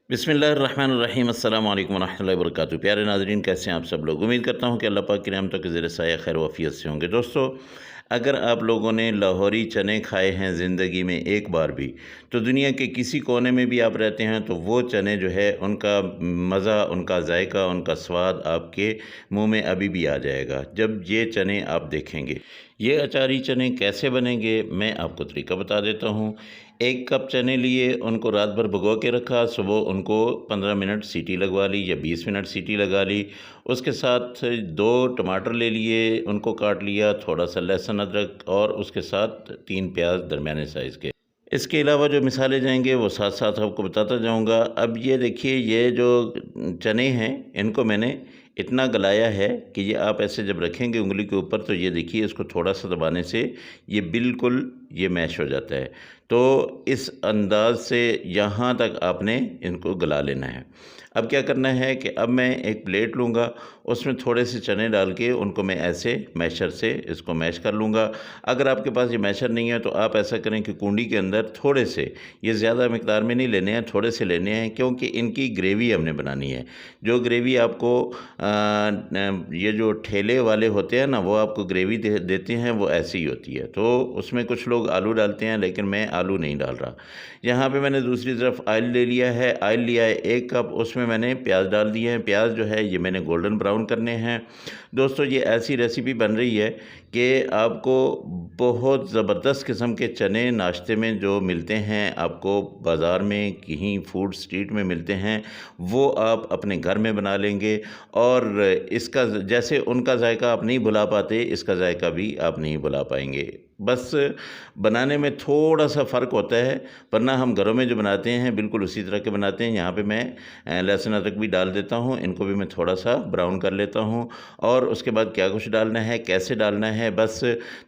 बिस्मिल्लाहिर्रहमानिर्रहीम अस्सलाम वालेकुम वरहमतुल्लाहि वबरकातुहू। प्यारे नाज़रीन, कैसे हैं आप सब लोग। उम्मीद करता हूँ कि अल्लाह पाक की रहमतों के ज़ेर साया खैर वफ़ियत से होंगे। दोस्तों, अगर आप लोगों ने लाहौरी चने खाए हैं ज़िंदगी में एक बार भी, तो दुनिया के किसी कोने में भी आप रहते हैं तो वो चने जो है उनका मज़ा, उनका जायका, उनका स्वाद आपके मुंह में अभी भी आ जाएगा जब ये चने आप देखेंगे। ये अचारी चने कैसे बनेंगे, मैं आपको तरीका बता देता हूँ। 1 कप चने लिए, उनको रात भर भिगो के रखा, सुबह उनको 15 मिनट सीटी लगवा ली या 20 मिनट सीटी लगा ली। उसके साथ 2 टमाटर ले लिए, उनको काट लिया, थोड़ा-सा लहसुन, अदरक और उसके साथ 3 प्याज दरमियाने साइज़ के। इसके अलावा जो मिसाले जाएँगे वो साथ-साथ आपको बताता जाऊँगा। अब ये देखिए, ये जो चने हैं इनको मैंने इतना गलाया है कि ये आप ऐसे जब रखेंगे उँगली के ऊपर तो ये देखिए, इसको थोड़ा-सा दबाने से ये बिल्कुल ये मैश हो जाता है। तो इस अंदाज़ से यहाँ तक आपने इनको गला लेना है। अब क्या करना है कि अब मैं एक प्लेट लूँगा, उसमें थोड़े से चने डाल के उनको मैं ऐसे मैशर से इसको मैश कर लूँगा। अगर आपके पास ये मैशर नहीं है तो आप ऐसा करें कि कूंडी के अंदर थोड़े से, ये ज़्यादा मिक़दार में नहीं लेने हैं, थोड़े से लेने हैं, क्योंकि इनकी ग्रेवी हमने बनानी है। जो ग्रेवी आपको ये जो ठेले वाले होते हैं ना, वो आपको ग्रेवी देते हैं, वो ऐसी ही होती है। तो उसमें कुछ लोग आलू डालते हैं, लेकिन मैं आलू नहीं डाल रहा। यहाँ पे मैंने दूसरी तरफ ऑयल ले लिया है। ऑयल लिया है 1 कप, उसमें मैंने प्याज डाल दिए हैं। प्याज जो है ये मैंने गोल्डन ब्राउन करने हैं। दोस्तों, ये ऐसी रेसिपी बन रही है कि आपको बहुत ज़बरदस्त किस्म के चने नाश्ते में जो मिलते हैं, आपको बाज़ार में कहीं फूड स्ट्रीट में मिलते हैं, वो आप अपने घर में बना लेंगे और इसका जैसे उनका जायका आप नहीं भुला पाते, इसका जायका भी आप नहीं भुला पाएंगे। बस बनाने में थोड़ा-सा फ़र्क होता है, वरना हम घरों में जो बनाते हैं बिल्कुल उसी तरह के बनाते हैं। यहाँ पे मैं लहसुन अदरक भी डाल देता हूँ, इनको भी मैं थोड़ा-सा ब्राउन कर लेता हूँ और उसके बाद क्या कुछ डालना है, कैसे डालना है, बस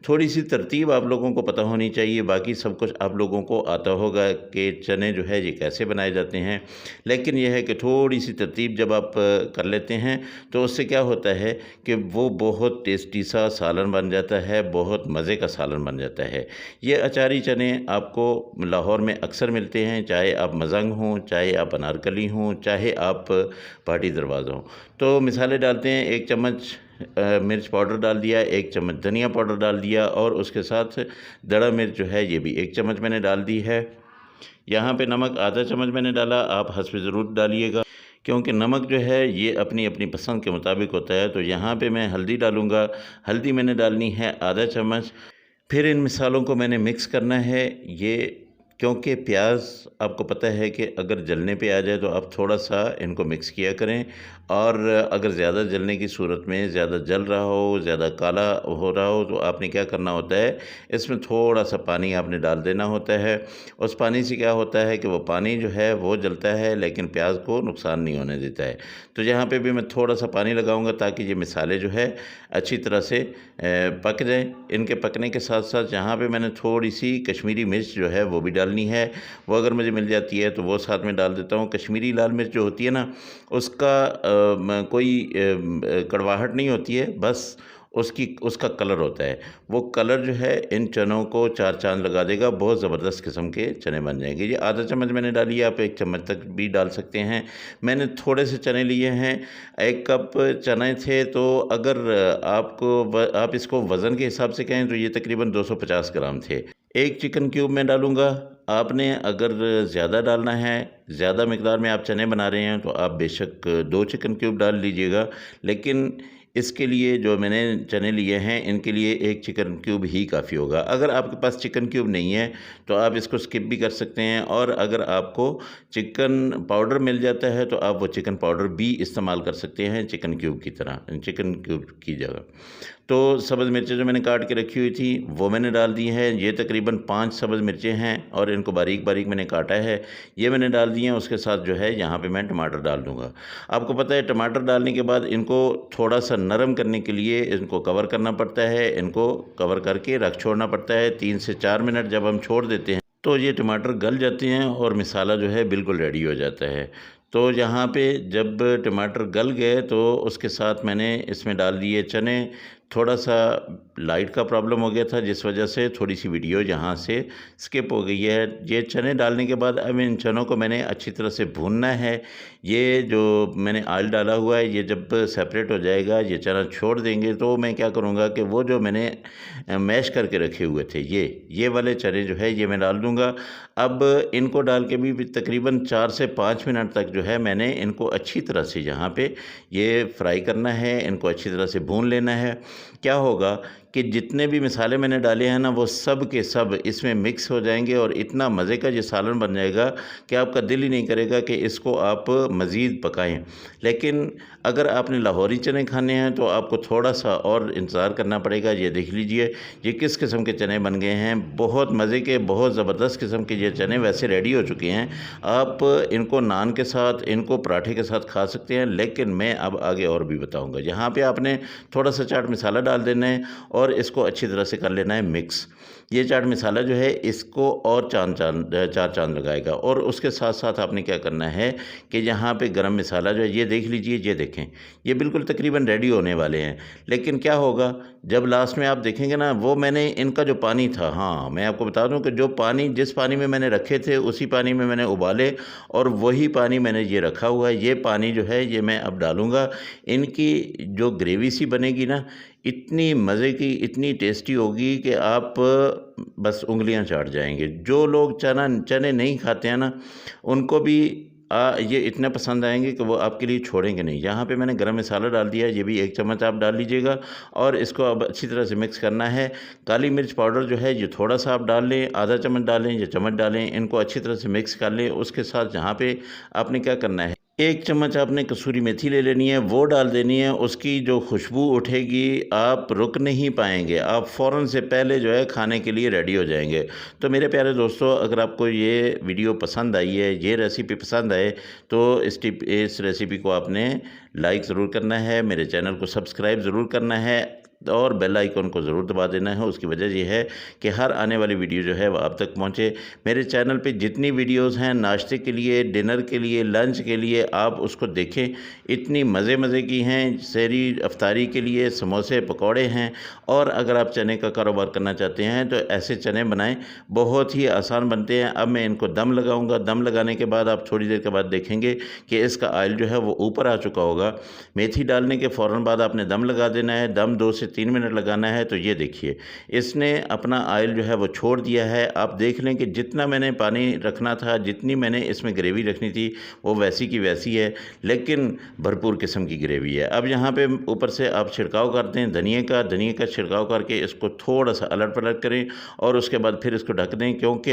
थोड़ी-सी तरतीब आप लोगों को पता होनी चाहिए। बाकी सब कुछ आप लोगों को आता होगा कि चने जो है ये कैसे बनाए जाते हैं। लेकिन ये है कि थोड़ी-सी तरतीब जब आप कर लेते हैं तो उससे क्या होता है कि वो बहुत टेस्टी सा सालन बन जाता है, बहुत मज़े का सालन बन जाता है। ये अचारी चने आपको लाहौर में अक्सर मिलते हैं, चाहे आप मज़ंग हों, चाहे आप अनारकली हों, चाहे आप पार्टी दरवाज़ा हों। तो मिसाले डालते हैं, 1 चम्मच मिर्च पाउडर डाल दिया, 1 चम्मच धनिया पाउडर डाल दिया और उसके साथ दड़ा मिर्च जो है ये भी 1 चम्मच मैंने डाल दी है। यहाँ पे नमक आधा चम्मच मैंने डाला, आप हस्ब ज़रूर डालिएगा, क्योंकि नमक जो है ये अपनी अपनी पसंद के मुताबिक होता है। तो यहाँ पे मैं हल्दी डालूँगा, हल्दी मैंने डालनी है आधा चम्मच। फिर इन मिसालों को मैंने मिक्स करना है। ये क्योंकि प्याज आपको पता है कि अगर जलने पे आ जाए तो आप थोड़ा-सा इनको मिक्स किया करें और अगर ज़्यादा जलने की सूरत में, ज़्यादा जल रहा हो, ज़्यादा काला हो रहा हो, तो आपने क्या करना होता है, इसमें थोड़ा-सा पानी आपने डाल देना होता है। उस पानी से क्या होता है कि वो पानी जो है वो जलता है लेकिन प्याज को नुकसान नहीं होने देता है। तो यहाँ पे भी मैं थोड़ा-सा पानी लगाऊँगा ताकि ये मिसाले जो है अच्छी तरह से पक जाएँ। इनके पकने के साथ-साथ यहाँ पे मैंने थोड़ी-सी कश्मीरी मिर्च जो है वो भी डालनी है। वो अगर मुझे मिल जाती है तो वो साथ में डाल देता हूँ। कश्मीरी लाल मिर्च जो होती है ना, उसका कोई कड़वाहट नहीं होती है, बस उसका कलर होता है। वो कलर जो है इन चनों को 4 चाँद लगा देगा, बहुत ज़बरदस्त किस्म के चने बन जाएँगे। ये आधा चम्मच मैंने डाली है, आप 1 चम्मच तक भी डाल सकते हैं। मैंने थोड़े से चने लिए हैं, 1 कप चने थे, तो अगर आप इसको वज़न के हिसाब से कहें तो ये तकरीबन 250 ग्राम थे। 1 चिकन क्यूब मैं डालूँगा। आपने अगर ज़्यादा डालना है, ज़्यादा मिक़दार में आप चने बना रहे हैं तो आप बेशक 2 चिकन क्यूब डाल लीजिएगा। लेकिन इसके लिए जो मैंने चने लिए हैं, इनके लिए 1 चिकन क्यूब ही काफ़ी होगा। अगर आपके पास चिकन क्यूब नहीं है तो आप इसको स्किप भी कर सकते हैं और अगर आपको चिकन पाउडर मिल जाता है तो आप वो चिकन पाउडर भी इस्तेमाल कर सकते हैं चिकन क्यूब की तरह, चिकन क्यूब की जगह। तो सब्ज़ मिर्चें जो मैंने काट के रखी हुई थी वो मैंने डाल दी हैं। ये तकरीबन 5 सब्ज़ मिर्चें हैं और इनको बारीक-बारीक मैंने काटा है, ये मैंने डाल दी हैं। उसके साथ जो है यहाँ पे मैं टमाटर डाल दूँगा। आपको पता है टमाटर डालने के बाद इनको थोड़ा-सा नरम करने के लिए इनको कवर करना पड़ता है, इनको कवर करके रख छोड़ना पड़ता है 3 से 4 मिनट। जब हम छोड़ देते हैं तो ये टमाटर गल जाते हैं और मसाला जो है बिल्कुल रेडी हो जाता है। तो यहाँ पे जब टमाटर गल गए तो उसके साथ मैंने इसमें डाल दिए चने। थोड़ा सा लाइट का प्रॉब्लम हो गया था, जिस वजह से थोड़ी सी वीडियो यहाँ से स्किप हो गई है। ये चने डालने के बाद अब इन चनों को मैंने अच्छी तरह से भूनना है। ये जो मैंने ऑयल डाला हुआ है, ये जब सेपरेट हो जाएगा, ये चना छोड़ देंगे, तो मैं क्या करूँगा कि वो जो मैंने मैश करके रखे हुए थे, ये वाले चने जो है ये मैं डाल दूँगा। अब इनको डाल के भी तकरीबन 4 से 5 मिनट तक जो है मैंने इनको अच्छी तरह से यहाँ पे ये फ्राई करना है, इनको अच्छी तरह से भून लेना है। क्या होगा कि जितने भी मसाले मैंने डाले हैं ना, वो सब के सब इसमें मिक्स हो जाएंगे और इतना मज़े का ये सालन बन जाएगा कि आपका दिल ही नहीं करेगा कि इसको आप मज़ीद पकाएं। लेकिन अगर आपने लाहौरी चने खाने हैं तो आपको थोड़ा सा और इंतज़ार करना पड़ेगा। ये देख लीजिए ये किस किस्म के चने बन गए हैं, बहुत मज़े के, बहुत ज़बरदस्त किस्म के ये चने वैसे रेडी हो चुके हैं। आप इनको नान के साथ, इनको पराठे के साथ खा सकते हैं, लेकिन मैं अब आगे और भी बताऊँगा। यहाँ पर आपने थोड़ा सा चाट मसाला डाल देना है और इसको अच्छी तरह से कर लेना है मिक्स। ये चाट मसाला जो है इसको और चार चांद लगाएगा। और उसके साथ साथ आपने क्या करना है कि यहाँ पे गरम मसाला जो है ये देख लीजिए, ये देखें, ये बिल्कुल तकरीबन रेडी होने वाले हैं। लेकिन क्या होगा जब लास्ट में आप देखेंगे ना, वो मैंने इनका जो पानी था, हाँ मैं आपको बता दूं कि जो पानी, जिस पानी में मैंने रखे थे उसी पानी में मैंने उबाले और वही पानी मैंने ये रखा हुआ है। ये पानी जो है ये मैं अब डालूँगा। इनकी जो ग्रेवी सी बनेगी ना, इतनी मज़े की, इतनी टेस्टी होगी कि आप बस उँगलियां चाट जाएंगे। जो लोग चने नहीं खाते हैं ना, उनको भी ये इतना पसंद आएंगे कि वो आपके लिए छोड़ेंगे नहीं। यहाँ पे मैंने गरम मसाला डाल दिया, ये भी 1 चम्मच आप डाल लीजिएगा और इसको अब अच्छी तरह से मिक्स करना है। काली मिर्च पाउडर जो है ये थोड़ा सा आप डाल लें, आधा चम्मच डालें या चम्मच डालें, इनको अच्छी तरह से मिक्स कर लें। उसके साथ यहाँ पे आपने क्या करना है, 1 चम्मच आपने कसूरी मेथी ले लेनी है, वो डाल देनी है। उसकी जो खुशबू उठेगी, आप रुक नहीं पाएंगे, आप फ़ौरन से पहले जो है खाने के लिए रेडी हो जाएंगे। तो मेरे प्यारे दोस्तों, अगर आपको ये वीडियो पसंद आई है, ये रेसिपी पसंद आए, तो इस रेसिपी को आपने लाइक ज़रूर करना है, मेरे चैनल को सब्सक्राइब ज़रूर करना है और बेल आइकन को ज़रूर दबा देना है। उसकी वजह ये है कि हर आने वाली वीडियो जो है वो आप तक पहुंचे। मेरे चैनल पे जितनी वीडियोस हैं नाश्ते के लिए, डिनर के लिए, लंच के लिए, आप उसको देखें, इतनी मज़े की हैं। सहरी अफ्तारी के लिए समोसे पकौड़े हैं। और अगर आप चने का कारोबार करना चाहते हैं तो ऐसे चने बनाएं, बहुत ही आसान बनते हैं। अब मैं इनको दम लगाऊँगा। दम लगाने के बाद आप थोड़ी देर के बाद देखेंगे कि इसका ऑयल जो है वो ऊपर आ चुका होगा। मेथी डालने के फ़ौरन बाद आपने दम लगा देना है। दम 2 से 3 मिनट लगाना है। तो ये देखिए इसने अपना ऑयल जो है वो छोड़ दिया है। आप देख लें कि जितना मैंने पानी रखना था, जितनी मैंने इसमें ग्रेवी रखनी थी, वो वैसी की वैसी है, लेकिन भरपूर किस्म की ग्रेवी है। अब यहाँ पे ऊपर से आप छिड़काव कर दें धनिए का छिड़काव करके इसको थोड़ा सा अलट पलट करें और उसके बाद फिर इसको ढक दें, क्योंकि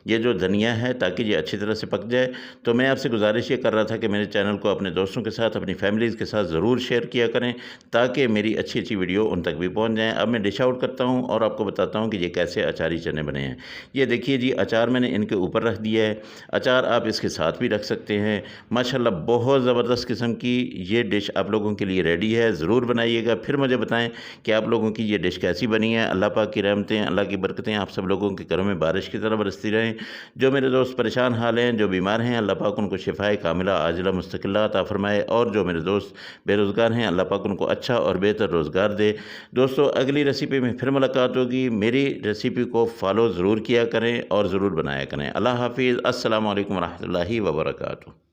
ये जो धनिया है ताकि ये अच्छी तरह से पक जाए। तो मैं आपसे गुजारिश ये कर रहा था कि मेरे चैनल को अपने दोस्तों के साथ, अपनी फैमिलीज़ के साथ ज़रूर शेयर किया करें, ताकि मेरी अच्छी वीडियो उन तक भी पहुंच जाएं। अब मैं डिश आउट करता हूं और आपको बताता हूं कि ये कैसे अचारी चने बने हैं। ये देखिए जी, अचार मैंने इनके ऊपर रख दिया है। अचार आप इसके साथ भी रख सकते हैं। माशाल्लाह बहुत ज़बरदस्त किस्म की ये डिश आप लोगों के लिए रेडी है। ज़रूर बनाइएगा, फिर मुझे बताएं कि आप लोगों की ये डिश कैसी बनी है। अल्लाह पाक की रहमतें, अल्लाह की बरकतें आप सब लोगों के घरों में बारिश की तरह बरसती रहें। जो मेरे दोस्त परेशान हाल हैं, जो बीमार हैं, अल्लाह पाक उनको शिफाए कामिला आजिला मुस्तकिला अता फरमाए। और जो मेरे दोस्त बेरोज़गार हैं, अल्लाह पाक उनको अच्छा और बेहतर रोज़गार दे। दोस्तों, अगली रेसिपी में फिर मुलाकात होगी। मेरी रेसिपी को फॉलो ज़रूर किया करें और ज़रूर बनाया करें। अल्लाह हाफिज़। अस्सलामु अलैकुम रहमतुल्लाहि व बरकातुहू।